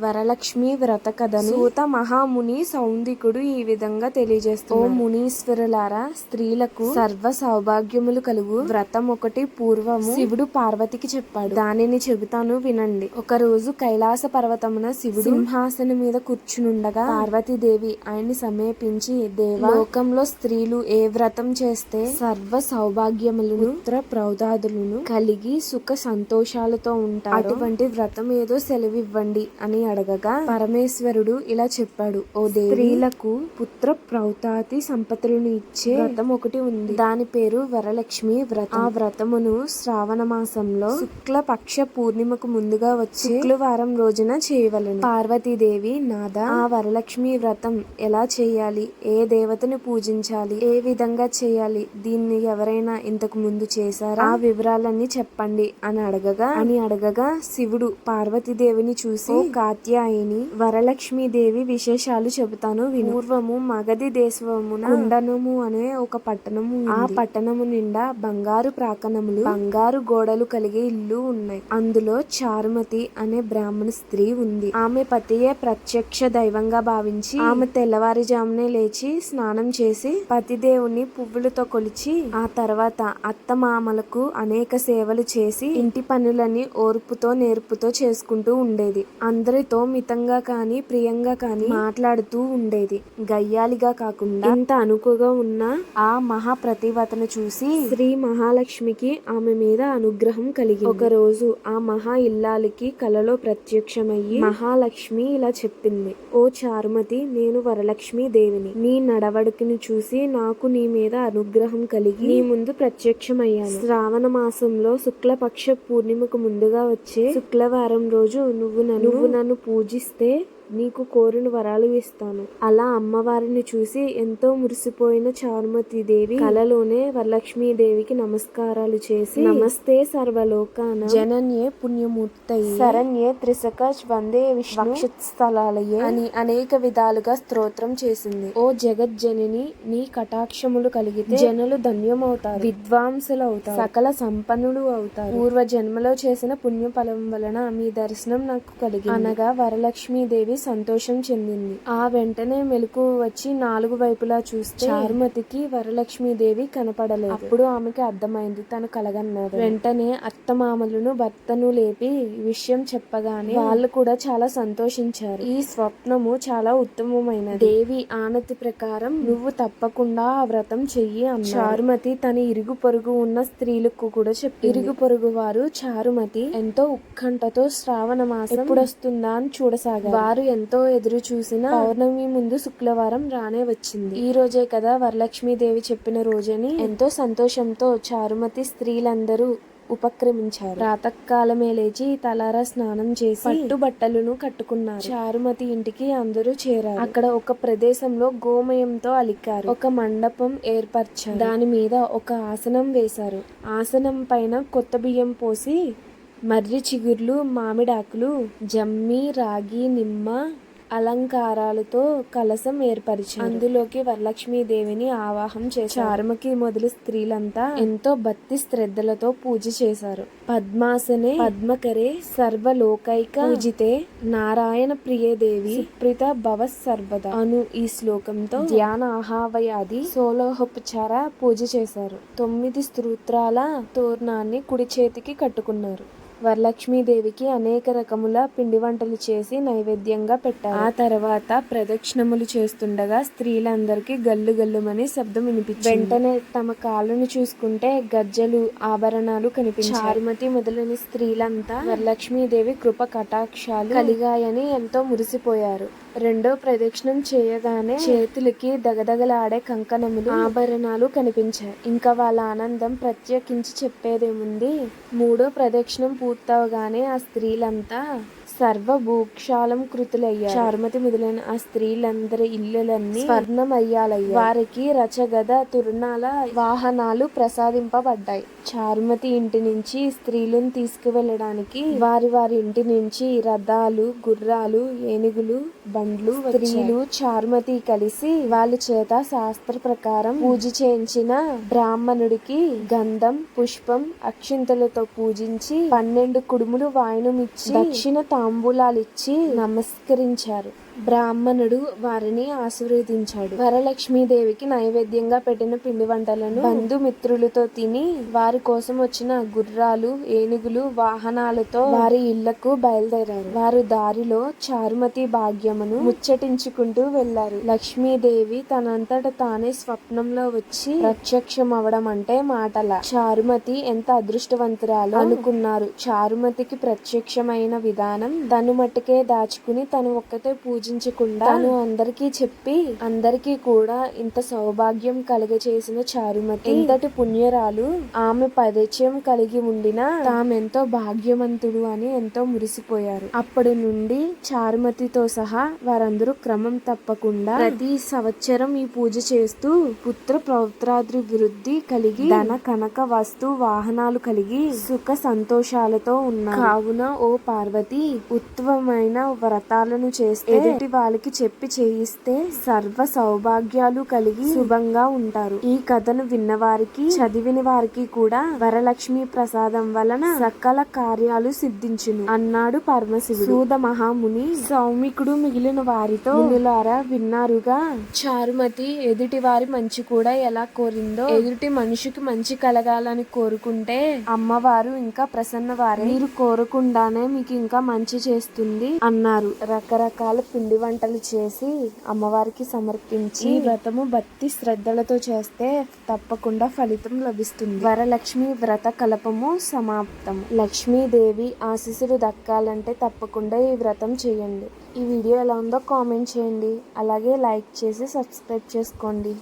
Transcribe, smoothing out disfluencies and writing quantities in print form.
వరలక్ష్మి వ్రత కథను సూత మహాముని సౌందికుడు ఈ విధంగా తెలియజేస్తున్నాడు. ఓ మునీశ్వరులారా, స్త్రీలకు సర్వ సౌభాగ్యములు కలుగు వ్రతం ఒకటి పూర్వము శివుడు పార్వతికి చెప్పాడు. దానిని చెబుతాను వినండి. ఒక రోజు కైలాస పర్వతమున శివుడు సింహాసనం మీద కూర్చునుండగా పార్వతీదేవి ఆయన్ని సమీపించి, దేవా, లోకంలో స్త్రీలు ఏ వ్రతం చేస్తే సర్వ సౌభాగ్యములను పుత్ర ప్రౌధాదులను కలిగి సుఖ సంతోషాలతో ఉంటారు, అటువంటి వ్రతం ఏదో సెలవివ్వండి అని అడగగా పరమేశ్వరుడు ఇలా చెప్పాడు. ఓ దేవి, స్త్రీలకు పుత్ర ప్రౌతాతి సంపత్తులను ఇచ్చే వ్రతం ఒకటి ఉంది. దాని పేరు వరలక్ష్మి వ్రతం. ఆ వ్రతమును శ్రావణ మాసంలో శుక్ల పక్ష పూర్ణిమకు ముందుగా వచ్చే శుక్రవారం రోజున చేయవలెను. పార్వతీదేవి, నాదా, ఆ వరలక్ష్మి వ్రతం ఎలా చేయాలి, ఏ దేవతను పూజించాలి, ఏ విధంగా చేయాలి, దీన్ని ఎవరైనా ఇంతకు ముందు చేశారా, ఆ వివరాలన్నీ చెప్పండి అని అడగగా శివుడు పార్వతీదేవిని చూసి, కాత్యాయని, వరలక్ష్మీదేవి విశేషాలు చెబుతాను విను. పూర్వము మగధి దేశమున కుండనము అనే ఒక పట్టణము ఉంది. ఆ పట్టణము నిండా బంగారు ప్రాకణములు, బంగారు గోడలు కలిగే ఇల్లు ఉన్నాయి. అందులో చారుమతి అనే బ్రాహ్మణ స్త్రీ ఉంది. ఆమె పతియే ప్రత్యక్ష దైవంగా భావించి ఆమె తెల్లవారుజామునే లేచి స్నానం చేసి పతిదేవుని పువ్వులతో కొలిచి ఆ తర్వాత అత్తమామలకు అనేక సేవలు చేసి ఇంటి పనులని ఓర్పుతో నేర్పుతో చేసుకుంటూ ఉండేది. అందరితో మితంగా కాని ప్రియంగా కాని మాట్లాడుతూ ఉండేది. గయ్యాలిగా కాకుండా ఎంత అనుకుగా ఉన్న ఆ మహాప్రతివతను చూసి శ్రీ మహాలక్ష్మికి ఆమె మీద అనుగ్రహం కలిగింది. ఒక రోజు ఆ మహా ఇల్లాలికి కలలో ప్రత్యక్షమయ్యి మహాలక్ష్మి ఇలా చెప్పింది. ఓ చారుమతి, నేను వరలక్ష్మి దేవిని. నీ నడవడికను చూసి నాకు నీ మీద అనుగ్రహం కలిగి నీ ముందు ప్రత్యక్షమయ్యాను. శ్రావణ మాసంలో శుక్లపక్ష పూర్ణిమకు ముందుగా వచ్చే శుక్రవారం రోజు నువ్వు నన్ను పూజిస్తే నీకు కోరిన వరాలు ఇస్తాను. అలా అమ్మవారిని చూసి ఎంతో మురిసిపోయిన చారుమతీదేవి కలలోనే వరలక్ష్మీదేవికి నమస్కారాలు చేసి, నమస్తే సర్వలోకాన జనన్యే పుణ్యమూర్తయే శరణ్యే త్రిశక వందే విష్ణుస్థలాలయే అని అనేక విధాలుగా స్తోత్రం చేసింది. ఓ జగజ్జనని, నీ కటాక్షములు కలిగితే జనులు ధన్యమవుతారు, విద్వాంసులు అవుతారు, సకల సంపన్నులు అవుతారు. పూర్వ జన్మలో చేసిన పుణ్య ఫలం వలన మీ దర్శనం నాకు కలిగింది అనగా వరలక్ష్మీదేవి సంతోషం చెందింది. ఆ వెంటనే మెలకు వచ్చి నాలుగు వైపులా చూస్తే చారుమతికి వరలక్ష్మీదేవి కనపడలేదు. అప్పుడు ఆమెకి అర్థమైంది తను కలగన్నది. వెంటనే అత్తమామలను భర్తను లేపి విషయం చెప్పగానే వాళ్ళు కూడా చాలా సంతోషించారు. ఈ స్వప్నము చాలా ఉత్తమమైనది. దేవి ఆనతి ప్రకారం నువ్వు తప్పకుండా ఆ వ్రతం చెయ్యి అన్నారు. చారుమతి తన ఇరుగు పొరుగు ఉన్న స్త్రీలకు కూడా చెప్పి, ఇరుగు పొరుగు వారు చారుమతి ఎంతో ఉత్కంఠతో శ్రావణ మాసం ఎప్పుడొస్తుందా అని చూడసాగారు. వారు ఎంతో ఎదురు చూసిన పౌర్ణమి ముందు శుక్రవారం రానే వచ్చింది. ఈ రోజే కదా వరలక్ష్మీదేవి చెప్పిన రోజని ఎంతో సంతోషంతో చారుమతి స్త్రీలందరూ ఉపక్రమించారు. ప్రాతకాలమే లేచి తలారా స్నానం చేసి పట్టు బట్టలను కట్టుకున్నారు. చారుమతి ఇంటికి అందరూ చేరారు. అక్కడ ఒక ప్రదేశంలో గోమయంతో అలికారు. ఒక మండపం ఏర్పరిచారు. దాని మీద ఒక ఆసనం వేశారు. ఆసనం పైన కొత్త బియ్యం పోసి మర్రి చిగుర్లు, మామిడాకులు, జమ్మి, రాగి, నిమ్మ అలంకారాలతో కలసం ఏర్పరిచారు. అందులోకి వరలక్ష్మీదేవిని ఆవాహం చేశారు. చారుమతి మొదలు స్త్రీలంతా ఎంతో భక్తి శ్రద్ధలతో పూజ చేశారు. పద్మాసనే పద్మకరే సర్వలోకైక పూజితే నారాయణ ప్రియదేవి సుప్రీత భవ సర్వదా అను ఈ శ్లోకంతో ధ్యాన ఆహావయాది సోలోహోపచార పూజ చేశారు. 9 స్తోత్రాల తోరణాన్ని కుడి చేతికి కట్టుకున్నారు. వరలక్ష్మీదేవికి అనేక రకముల పిండి వంటలు చేసి నైవేద్యంగా పెట్టారు. ఆ తర్వాత ప్రదక్షిణములు చేస్తుండగా స్త్రీలందరికీ గల్లు గల్లుమని శబ్దం వినిపించింది. వెంటనే తమ కాళ్ళను చూసుకుంటే గజ్జలు, ఆభరణాలు కనిపించాయి. చారుమతి మొదలైన స్త్రీలంతా వరలక్ష్మీదేవి కృప కటాక్షాలు కలిగాయని ఎంతో మురిసిపోయారు. రెండో ప్రదక్షిణం చేయగానే చేతులకి దగదగలాడే కంకణములు, ఆభరణాలు కనిపించాయి. ఇంకా వాళ్ళ ఆనందం ప్రత్యేకించి చెప్పేదేముంది. మూడో ప్రదక్షిణం పూర్తవగానే ఆ స్త్రీలంతా సర్వభూక్షాలం కృతులయ్యారు. చారుమతి మొదలైన ఆ స్త్రీలందరి ఇళ్ళలన్నీ స్వర్ణమయ్యాలయ్యాయి. వారికి రచగద తురణాల వాహనాలు ప్రసాదింపబడ్డాయి. చారుమతి ఇంటి నుంచి స్త్రీలను తీసుకువెళ్ళడానికి వారి ఇంటి నుంచి రథాలు, గుర్రాలు, ఏనుగులు, బండ్లు స్త్రీలు చారుమతి కలిసి వాళ్ళ చేత శాస్త్ర ప్రకారం పూజ చేయించిన బ్రాహ్మణుడికి గంధం, పుష్పం, అక్షింతలతో పూజించి 12 కుడుములు వాయనం ఇచ్చి దక్షిణ తాము తాంబూలాలిచ్చి నమస్కరించారు. బ్రాహ్మణుడు వారిని ఆశీర్వదించాడు. వరలక్ష్మీదేవికి నైవేద్యంగా పెట్టిన పిండి వంటలను బంధుమిత్రులతో తిని వారి కోసం వచ్చిన గుర్రాలు, ఏనుగులు, వాహనాలతో వారి ఇళ్లకు బయలుదేరారు. వారు దారిలో చారుమతి భాగ్యమును ముచ్చటించుకుంటూ వెళ్లారు. లక్ష్మీదేవి తనంతట తానే స్వప్నంలో వచ్చి ప్రత్యక్షమవడం అంటే మాటల. చారుమతి ఎంత అదృష్టవంతురాలో అనుకున్నారు. చారుమతికి ప్రత్యక్షమైన విధానం తను మట్టుకే దాచుకుని తను ఒక్కతే పూజించకుండా తను అందరికీ చెప్పి అందరికీ కూడా ఇంత సౌభాగ్యం కలుగచేసిన చారుమతి ఇంతటి పుణ్యరాలు. ఆమె పరిచయం కలిగి ఉండినా తామెంతో భాగ్యవంతుడు అని ఎంతో మురిసిపోయారు. అప్పటి నుండి చారుమతితో సహా వారందరూ క్రమం తప్పకుండా ప్రతి సంవత్సరం ఈ పూజ చేస్తూ పుత్ర పౌత్రాద్రి వృద్ధి కలిగి ధన కనక వస్తు వాహనాలు కలిగి సుఖ సంతోషాలతో ఉన్నారు. కావున ఓ పార్వతి, ఉత్తమమైన వ్రతాలను చేస్తే ఎదుటి వాళ్ళకి చెప్పి చేయిస్తే సర్వ సౌభాగ్యాలు కలిగి శుభంగా ఉంటారు. ఈ కథను విన్నవారికి చదివిన వారికి కూడా వరలక్ష్మి ప్రసాదం వలన సకల కార్యాలు సిద్ధించును అన్నాడు పరమశివుడు. సూత మహాముని సౌమికుడు మిగిలిన వారితో, మునులారా విన్నారుగా, చారుమతి ఎదుటి వారి మంచి కూడా ఎలా కోరిందో, ఎదుటి మనిషికి మంచి కలగాలని కోరుకుంటే అమ్మవారు ఇంకా ప్రసన్నవారే, మీరు కోరకుండానే మీకు ఇంకా మంచి చేస్తుంది అన్నారు. రకరకాల పిండి వంటలు చేసి అమ్మవారికి సమర్పించి ఈ వ్రతము భక్తి శ్రద్ధలతో చేస్తే తప్పకుండా ఫలితం లభిస్తుంది. వరలక్ష్మి వ్రత కల్పము సమాప్తం. లక్ష్మీదేవి ఆశీస్సులు దక్కాలంటే తప్పకుండా ఈ వ్రతం చేయండి. ఈ వీడియో ఎలా ఉందో కామెంట్ చేయండి. అలాగే లైక్ చేసి సబ్స్క్రైబ్ చేసుకోండి.